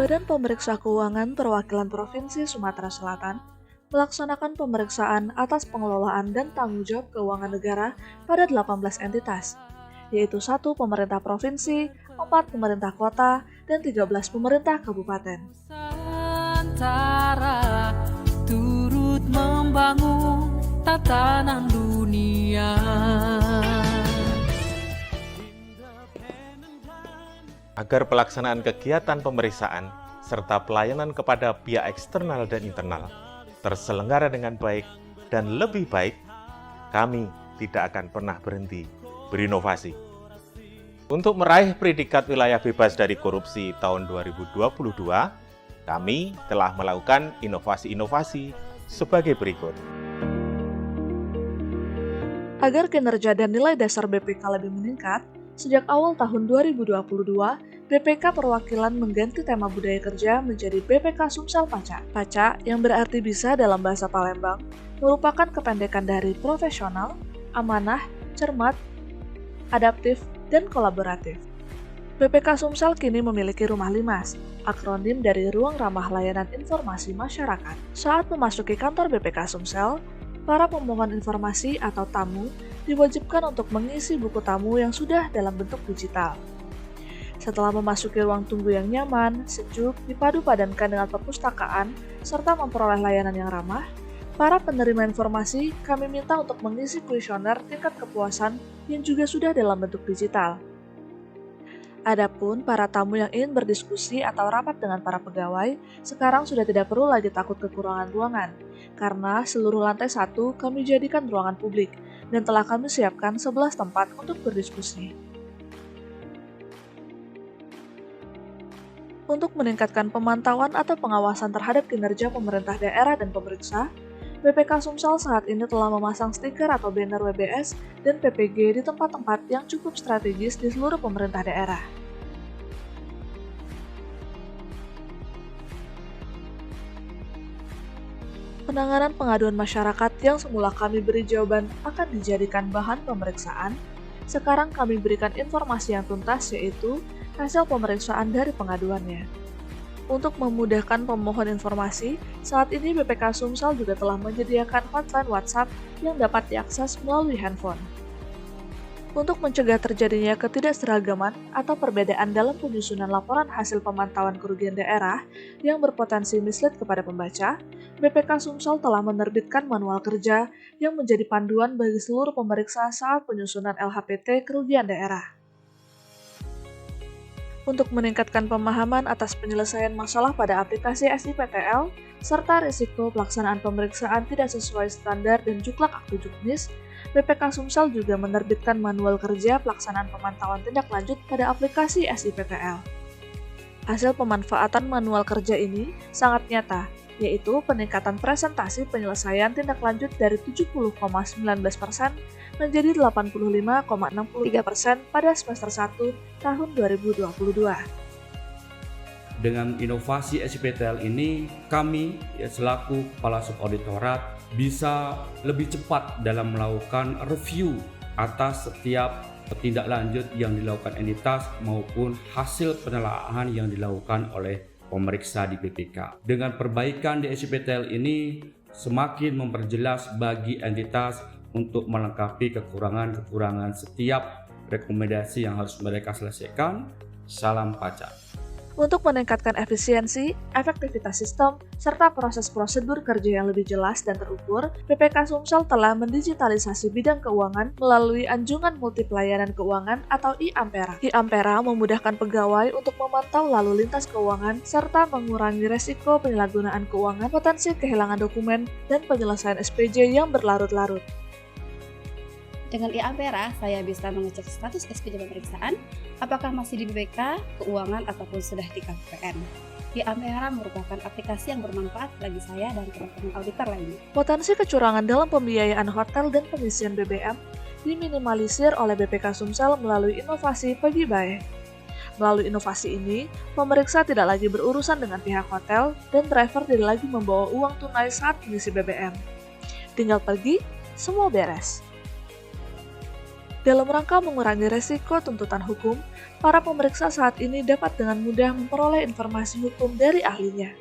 Badan Pemeriksa Keuangan Perwakilan Provinsi Sumatera Selatan melaksanakan pemeriksaan atas pengelolaan dan tanggung jawab keuangan negara pada 18 entitas, yaitu 1 pemerintah provinsi, 4 pemerintah kota, dan 13 pemerintah kabupaten. Nusantara turut membangun tatanan dunia. Agar pelaksanaan kegiatan pemeriksaan serta pelayanan kepada pihak eksternal dan internal terselenggara dengan baik dan lebih baik, kami tidak akan pernah berhenti berinovasi. Untuk meraih predikat wilayah bebas dari korupsi tahun 2022, kami telah melakukan inovasi-inovasi sebagai berikut. Agar kinerja dan nilai dasar BPK lebih meningkat, sejak awal tahun 2022, BPK Perwakilan mengganti tema budaya kerja menjadi BPK Sumsel Paca. Paca, yang berarti bisa dalam bahasa Palembang, merupakan kependekan dari profesional, amanah, cermat, adaptif, dan kolaboratif. BPK Sumsel kini memiliki Rumah Limas, akronim dari Ruang Ramah Layanan Informasi Masyarakat. Saat memasuki kantor BPK Sumsel, para pemohon informasi atau tamu diwajibkan untuk mengisi buku tamu yang sudah dalam bentuk digital. Setelah memasuki ruang tunggu yang nyaman, sejuk, dipadu padankan dengan perpustakaan, serta memperoleh layanan yang ramah, para penerima informasi kami minta untuk mengisi kuesioner tingkat kepuasan yang juga sudah dalam bentuk digital. Adapun para tamu yang ingin berdiskusi atau rapat dengan para pegawai, sekarang sudah tidak perlu lagi takut kekurangan ruangan, karena seluruh lantai 1 kami jadikan ruangan publik, dan telah kami siapkan 11 tempat untuk berdiskusi. Untuk meningkatkan pemantauan atau pengawasan terhadap kinerja pemerintah daerah dan pemeriksa, BPK Sumsel saat ini telah memasang stiker atau banner WBS dan PPG di tempat-tempat yang cukup strategis di seluruh pemerintah daerah. Penanganan pengaduan masyarakat yang semula kami beri jawaban akan dijadikan bahan pemeriksaan, sekarang kami berikan informasi yang tuntas, yaitu hasil pemeriksaan dari pengaduannya. Untuk memudahkan pemohon informasi, saat ini BPK Sumsel juga telah menyediakan hotline WhatsApp yang dapat diakses melalui handphone. Untuk mencegah terjadinya ketidakseragaman atau perbedaan dalam penyusunan laporan hasil pemantauan kerugian daerah yang berpotensi mislead kepada pembaca, BPK Sumsel telah menerbitkan manual kerja yang menjadi panduan bagi seluruh pemeriksa saat penyusunan LHPT kerugian daerah. Untuk meningkatkan pemahaman atas penyelesaian masalah pada aplikasi SIPTL, serta risiko pelaksanaan pemeriksaan tidak sesuai standar dan juklak aktu juknis, BPK Sumsel juga menerbitkan manual kerja pelaksanaan pemantauan tindak lanjut pada aplikasi SIPTL. Hasil pemanfaatan manual kerja ini sangat nyata, yaitu peningkatan presentasi penyelesaian tindak lanjut dari 70,19% menjadi 85,63% pada semester 1 tahun 2022. Dengan inovasi SIPTL ini, kami selaku Kepala Subauditorat bisa lebih cepat dalam melakukan review atas setiap tindak lanjut yang dilakukan entitas maupun hasil penelaahan yang dilakukan oleh pemeriksa di BPK. Dengan perbaikan di SIPTL ini semakin memperjelas bagi entitas untuk melengkapi kekurangan-kekurangan setiap rekomendasi yang harus mereka selesaikan. Salam Paca. Untuk meningkatkan efisiensi, efektivitas sistem, serta proses prosedur kerja yang lebih jelas dan terukur, BPK Sumsel telah mendigitalisasi bidang keuangan melalui Anjungan Multi Pelayanan Keuangan atau I-Ampera. I-Ampera memudahkan pegawai untuk memantau lalu lintas keuangan serta mengurangi resiko penyalahgunaan keuangan, potensi kehilangan dokumen, dan penyelesaian SPJ yang berlarut-larut. Dengan I-Ampera, saya bisa mengecek status SPJ pemeriksaan, apakah masih di BPK, keuangan, ataupun sudah di KPPN. I-Ampera merupakan aplikasi yang bermanfaat bagi saya dan teman-teman auditor lainnya. Potensi kecurangan dalam pembiayaan hotel dan pengisian BBM diminimalisir oleh BPK Sumsel melalui inovasi Pagi Bae. Melalui inovasi ini, pemeriksa tidak lagi berurusan dengan pihak hotel dan driver tidak lagi membawa uang tunai saat mengisi BBM. Tinggal pergi, semua beres. Dalam rangka mengurangi resiko tuntutan hukum, para pemeriksa saat ini dapat dengan mudah memperoleh informasi hukum dari ahlinya.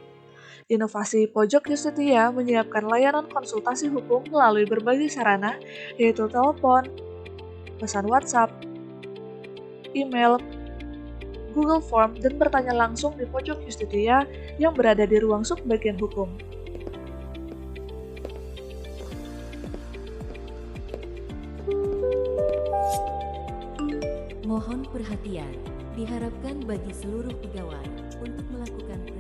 Inovasi Pojok Justitia menyiapkan layanan konsultasi hukum melalui berbagai sarana, yaitu telepon, pesan WhatsApp, email, Google Form, dan bertanya langsung di Pojok Justitia yang berada di ruang subbagian hukum. Mohon perhatian, diharapkan bagi seluruh pegawai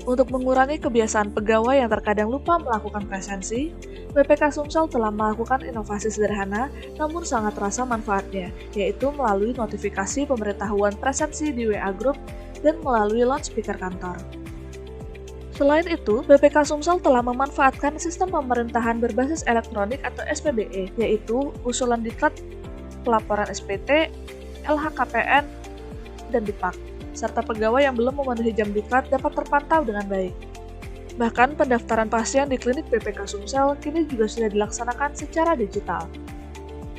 Untuk mengurangi kebiasaan pegawai yang terkadang lupa melakukan presensi, BPK Sumsel telah melakukan inovasi sederhana namun sangat terasa manfaatnya, yaitu melalui notifikasi pemberitahuan presensi di WA Group dan melalui loudspeaker kantor. Selain itu, BPK Sumsel telah memanfaatkan sistem pemerintahan berbasis elektronik atau SPBE, yaitu usulan diklat, pelaporan SPT, LHKPN, dan Dipak, serta pegawai yang belum memenuhi jam diklat dapat terpantau dengan baik. Bahkan pendaftaran pasien di klinik BPK Sumsel kini juga sudah dilaksanakan secara digital.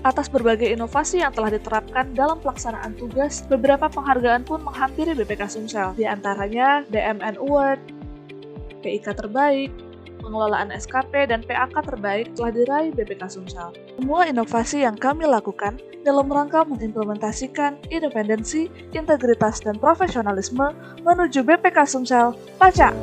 Atas berbagai inovasi yang telah diterapkan dalam pelaksanaan tugas, beberapa penghargaan pun menghampiri BPK Sumsel, di antaranya DMN Award, PIK Terbaik, pengelolaan SKP, dan PAK Terbaik telah diraih BPK Sumsel. Semua inovasi yang kami lakukan dalam rangka mengimplementasikan independensi, integritas, dan profesionalisme menuju BPK Sumsel Paca.